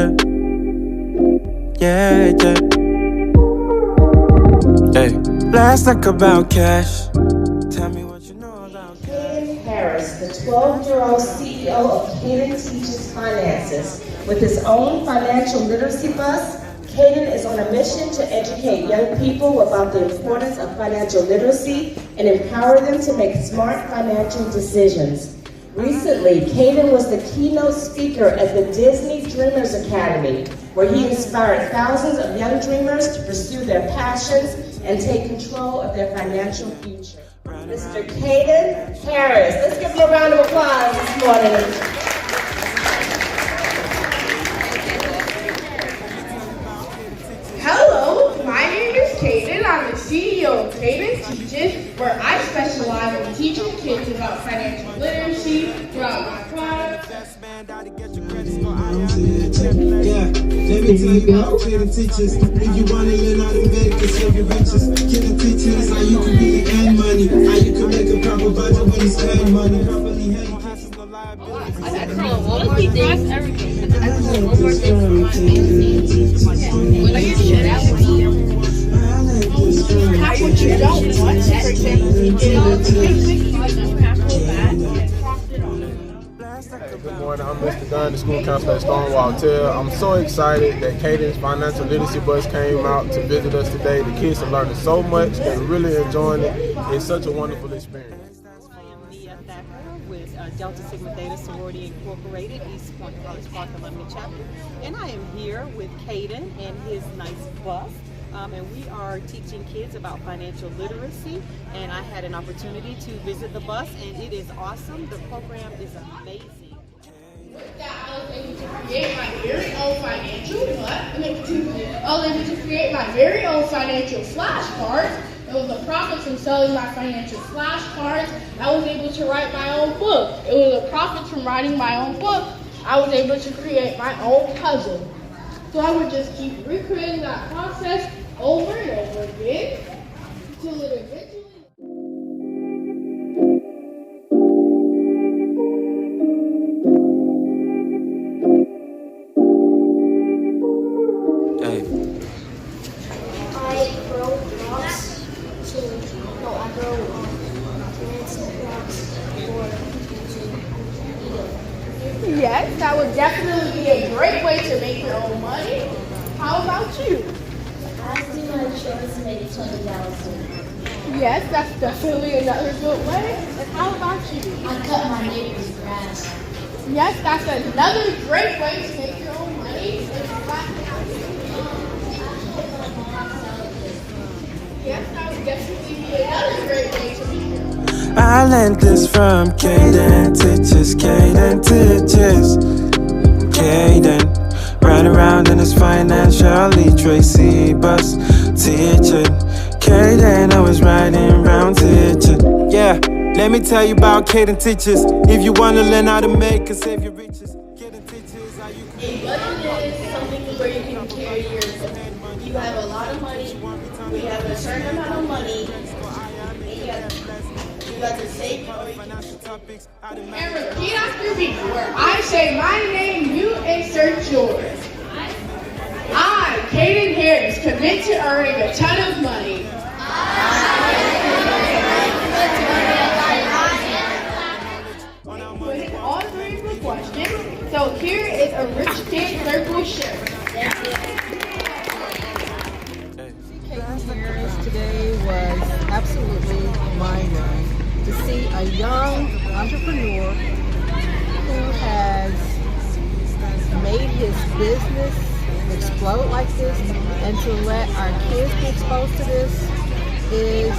Yeah, yeah. Hey, let's talk about cash. Tell me what you know about Caden Harris, the 12-year-old CEO of Caden Teaches Finances. With his own financial literacy bus, Caden is on a mission to educate young people about the importance of financial literacy and empower them to make smart financial decisions. Recently, Caden was the keynote speaker at the Disney Dreamers Academy, where he inspired thousands of young dreamers to pursue their passions and take control of their financial future. Mr. Caden Harris. Let's give him a round of applause this morning. Hello, my name is Caden. I'm the CEO of Caden Teaches, where I specialize in teaching kids about financial literacy throughout my class. Yeah, let me tell you about Caden Teaches. If you want to learn how to make and save your riches, Caden Teaches how you can really earn money, how you can make a proper budget when you spend money properly. How you can no liability. How would you don't want, for example, Good morning, I'm Mr. Dunn, the school counselor at Stonewall Tell. I'm so excited that Caden's financial literacy bus came out to visit us today. The kids are learning so much, they're really enjoying it. It's such a wonderful experience. With Delta Sigma Theta Sorority Incorporated, East Point College Park Alumni Chapter, and I am here with Caden and his nice bus, and we are teaching kids about financial literacy, and I had an opportunity to visit the bus, and it is awesome. The program is amazing. With that, I was able to create my very own financial flashcards. It was the profits from selling my financial flashcards. I was able to write my own book. It was the profits from writing my own book. I was able to create my own puzzle. So I would just keep recreating that process over and over again until it eventually. Yes, that would definitely be a great way to make your own money. How about you? I do my chores to make $20 a week. Yes, that's definitely another good way. And how about you? I cut my neighbor's grass. Yes, that's another great way to make your own money. Yes, that would definitely be another great way to make your own money. I learned this from Caden Teaches, Caden Teaches. Caden, right around in his financial literacy bus, teaching. Caden always riding around teaching. Yeah, let me tell you about Caden Teaches. If you want to learn how to make and save your riches, Caden Teaches how you can. A budget is something where you can carry your. You have a lot of money. We have a certain amount of money. You got to save or you And repeat after me, where I say my name, you insert yours. I, Caden Harris, commit to earning a ton of money. Putting all three of the questions. So here is a rich kid circle shirt. Caden Harris today was absolutely mind-blowing to see a young entrepreneur who has made his business explode like this, and to let our kids be exposed to this is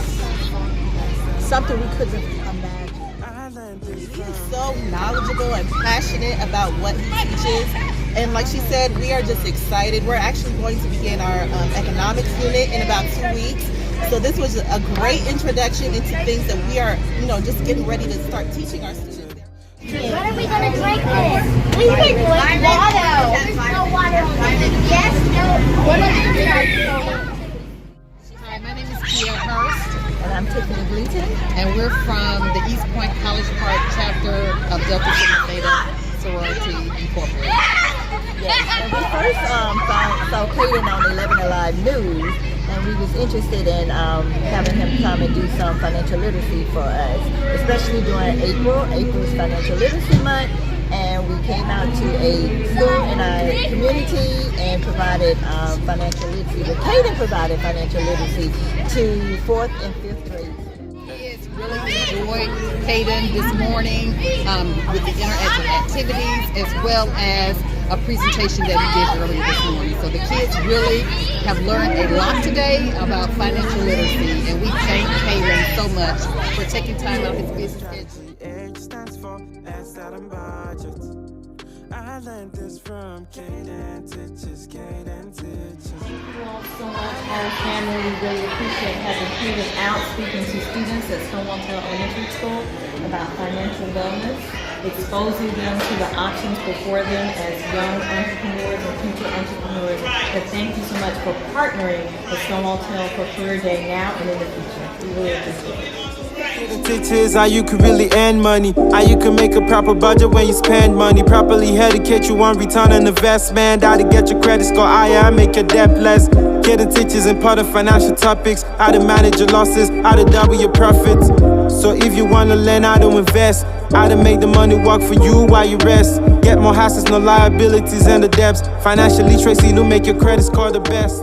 something we couldn't imagine. He is so knowledgeable and passionate about what he teaches, and like she said, we are just excited. We're actually going to begin our economics unit in about 2 weeks. So this was a great introduction into things that we are, just getting ready to start teaching our students. What are we going to drink this? We drink water. There's no water. Yes, no. Hi, my name is Caden Harris, and I'm Tiffany Gleason, and we're from the East Point College Park chapter of Delta Sigma Theta Sorority Incorporated. Yes, and we first saw Caden on 11 Alive News, and we was interested in having him come and do some financial literacy for us, especially during April. April's Financial Literacy Month, and we came out to a school in our community and provided financial literacy. But Caden provided financial literacy to 4th and 5th grade. Kids really enjoyed Caden this morning with the interactive activities as well as a presentation that he did earlier this morning. So the kids really have learned a lot today about financial literacy, and we thank Caden so much for taking time out of his busy schedule. H stands for asset and budget. I learned this from Caden Teaches, Caden Teaches. Thank you all so much, our family. We really appreciate having Caden out speaking to students at Stonewall Elementary School about financial wellness, exposing them to the options before them as young entrepreneurs and future entrepreneurs. But thank you so much for partnering with Stonewall for Career Day now and in the future. We really appreciate it. Teaches how you can really earn money, how you can make a proper budget when you spend money, properly educate you on return on investment, how to get your credit score higher and make your debt less. Caden teaches important financial topics, how to manage your losses, how to double your profits. So if you want to learn how to invest, how to make the money work for you while you rest, get more assets, no liabilities and the debts, financial literacy to make your credit score the best.